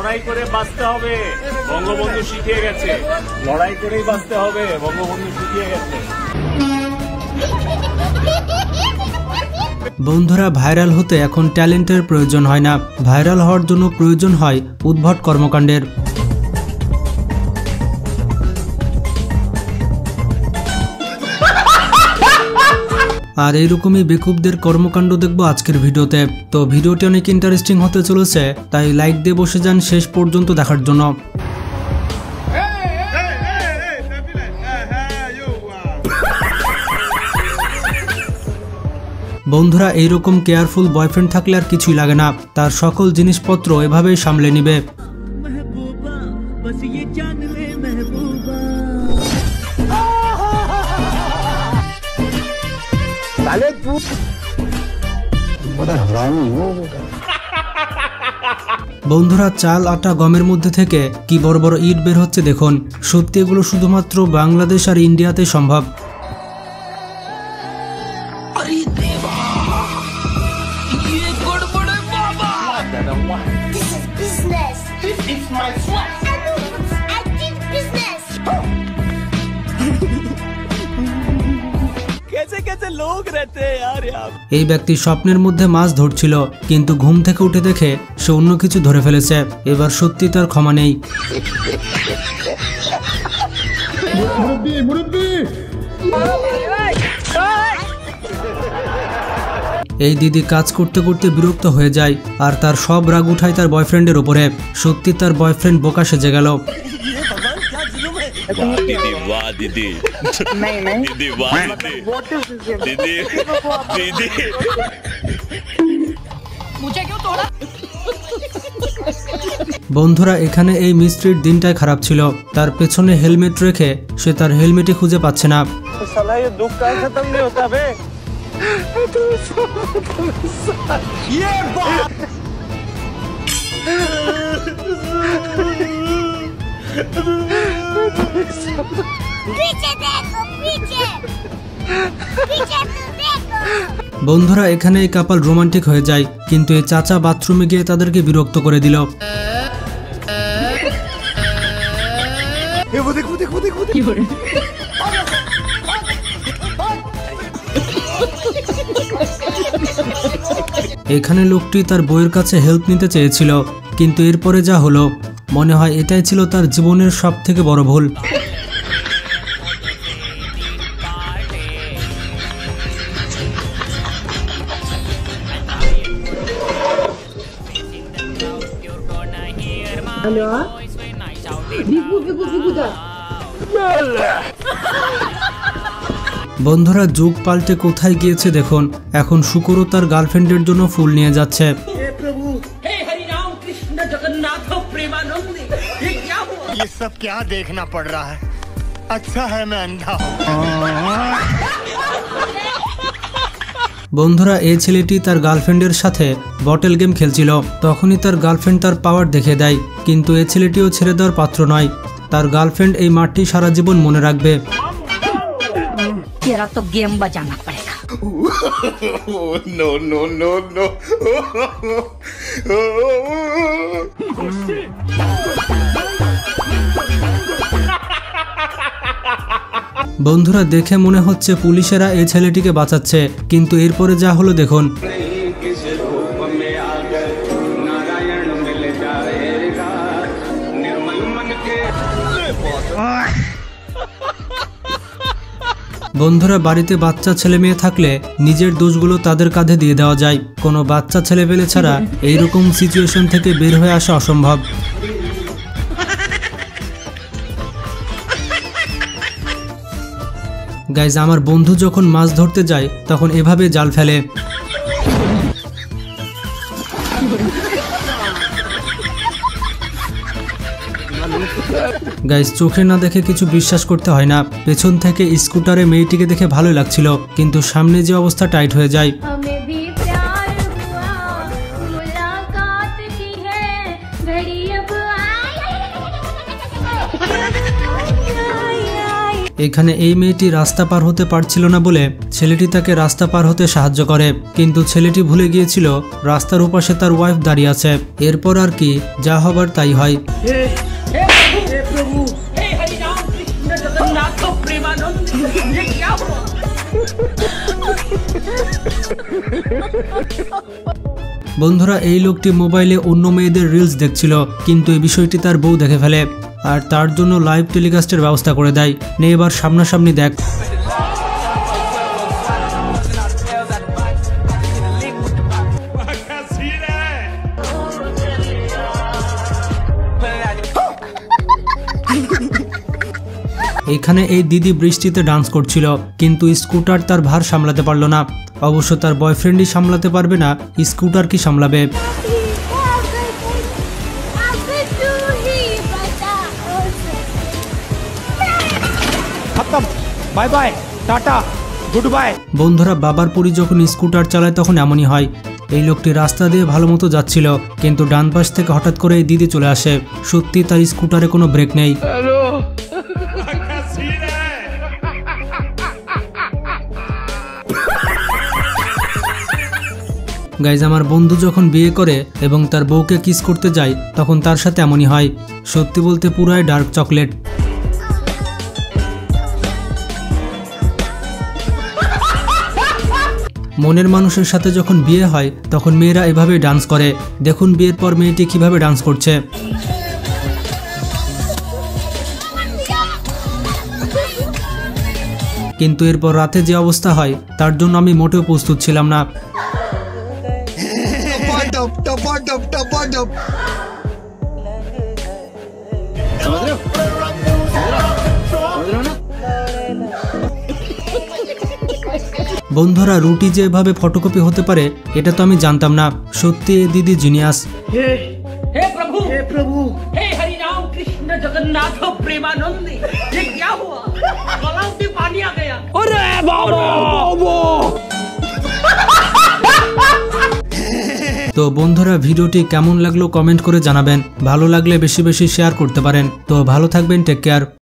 লড়াই করে বাঁচতে হবে, বঙ্গবন্ধু শিখিয়ে গেছে। লড়াই করেই বাঁচতে হবে, বঙ্গবন্ধু শিখিয়ে গেছে। বন্ধুরা, ভাইরাল হতে এখন ট্যালেন্টের প্রয়োজন হয় না, ভাইরাল হওয়ার জন্য প্রয়োজন হয় উদ্ভট কর্মকাণ্ডের। আর এইরকমই বেকুবদের কর্মকাণ্ড দেখবো আজকের ভিডিওতে। তো ভিডিওটি অনেক ইন্টারেস্টিং হতে চলেছে, তাই লাইক দিয়ে বসে যান শেষ পর্যন্ত দেখার জন্য। বন্ধুরা, এইরকম কেয়ারফুল বয়ফ্রেন্ড থাকলে আর কিছুই লাগে না, তার সকল জিনিসপত্র এভাবেই সামলে নিবে। বন্ধুরা, চাল আটা গমের মধ্যে থেকে কি বড় বড় ইট বের হচ্ছে দেখুন। সত্যি এগুলো শুধুমাত্র বাংলাদেশ আর ইন্ডিয়াতে সম্ভব। এই ব্যক্তি স্বপ্নের মধ্যে মাছ ধরছিল, কিন্তু ঘুম থেকে উঠে দেখে সে অন্য কিছু ধরে ফেলেছে। এবার সত্যি তার ক্ষমা নেই। এই দিদি কাজ করতে করতে বিরক্ত হয়ে যায় আর তার সব রাগ উঠায় তার বয়ফ্রেন্ডের উপরে। সত্যি তার বয়ফ্রেন্ড বোকা সেজে গেল। दीदी वाह दीदी, नहीं दीदी वाह दीदी, दीदी मुझे क्यों तोड़ा? বন্ধুরা, এখানে এই মিস্ত্রির দিনটাই খারাপ ছিল। তার পেছনে হেলমেট রেখে সে তার হেলমেটই খুঁজে পাচ্ছে না। বন্ধুরা, এখানে এই কাপল রোমান্টিক হয়ে যায়, কিন্তু এই চাচা বাথরুমে গিয়ে তাদেরকে বিরক্ত করে দিল। এখানে লোকটি তার বউয়ের কাছে হেল্প নিতে চেয়েছিল, কিন্তু এরপরে যা হলো মনে হয় এটাই ছিল তার জীবনের সবথেকে বড় ভুল। বন্ধুরা, যুগ পাল্টে কোথায় গিয়েছে দেখুন। এখন শুকুরও তার গার্লফ্রেন্ডের জন্য ফুল নিয়ে যাচ্ছে। ये सब क्या देखना पड़ रहा है? अच्छा है मैं अंधा हूँ। বন্ধুরা, এই ছেলেটি তার গার্লফ্রেন্ডের সাথে বটল গেম খেলছিল, তখনই তার গার্লফ্রেন্ড তার পাওয়ার দেখে দেয়। কিন্তু এই ছেলেটিও ছেড়ে দেওয়ার পাত্র নয়। তার গার্লফ্রেন্ড এই মাঠটি সারা জীবন মনে রাখবে। तेरा तो गेम बजाना पड़ेगा। No no no no. বন্ধুরা, দেখে মনে হচ্ছে পুলিশেরা এই ছেলেটিকে বাঁচাচ্ছে, কিন্তু এরপরে যা হলো দেখুন। বন্ধুরা, বাড়িতে বাচ্চা ছেলে মেয়ে থাকলে নিজের দোষগুলো তাদের কাঁধে দিয়ে দেওয়া যায়। কোনো বাচ্চা ছেলে পেলে ছাড়া এইরকম সিচুয়েশন থেকে বের হয়ে আসা অসম্ভব। গাইজ, আমার বন্ধু যখন মাছ ধরতে যায় তখন এভাবে জাল ফেলে। গাইজ, চোখে না দেখে কিছু বিশ্বাস করতে হয় না। পেছন থেকে স্কুটারে মেয়েটিকে দেখে ভালোই লাগছিল, কিন্তু সামনে যে অবস্থা টাইট হয়ে যায়। এখানে এই মেয়েটি রাস্তা পার হতে পারছিল না বলে ছেলেটি তাকে রাস্তা পার হতে সাহায্য করে, কিন্তু ছেলেটি ভুলে গিয়েছিল রাস্তার ওপাশে তার ওয়াইফ দাঁড়িয়ে আছে। এরপর আর কি, যা হবার তাই হয়। বন্ধুরা, এই লোকটি মোবাইলে অন্য মেয়েদের রিলস দেখছিল, কিন্তু এই বিষয়টি তার বউ দেখে ফেলে আর তার জন্য লাইভ টেলিকাস্টের ব্যবস্থা করে দেয়। নে এবার সামনাসামনি দেখ। এখানে এই দিদি বৃষ্টিতে ডান্স করছিল, কিন্তু স্কুটার তার ভার সামলাতে পারলো না। অবশ্য তার বয়ফ্রেন্ডই সামলাতে পারবে না, স্কুটার কি সামলাবে? Bye bye, tata, goodbye. বন্ধুরা, বাবার পরি যখন স্কুটার চালায় তখন এমনই হয়। এই লোকটি রাস্তা দিয়ে ভালো মতো যাচ্ছিল, কিন্তু ডান পাশ থেকে হঠাৎ করে এই দিদি চলে আসে। সত্যি তার স্কুটারে কোনো ব্রেক নেই। গাইজ, আমার বন্ধু যখন বিয়ে করে এবং তার বউকে কিস করতে যায় তখন তার সাথে এমনই হয়। সত্যি বলতে পুরাই ডার্ক চকলেট। মনের মানুষের সাথে যখন বিয়ে হয় তখন মেয়েরা এভাবে ডান্স করে। দেখুন বিয়ের পর মেয়েটি কিভাবে ডান্স করছে। কিন্তু এরপর রাতে যে অবস্থা হয় তার জন্য আমি মোটেও প্রস্তুত ছিলাম না। বন্ধুরা, রুটি যে এভাবে ফটোকপি হতে পারে এটা তো আমি জানতাম না। সত্যি এই দিদি জিনিয়াস। हे प्रभु हे हरि राम कृष्ण जगन्नाथ प्रेमानंद, ये क्या हुआ? गलाव में पानी आ गया। अरे बाबा! তো বন্ধুরা, ভিডিওটি কেমন লাগলো কমেন্ট করে জানাবেন। ভালো লাগলে বেশি বেশি শেয়ার করতে পারেন। তো ভালো থাকবেন, টেক কেয়ার।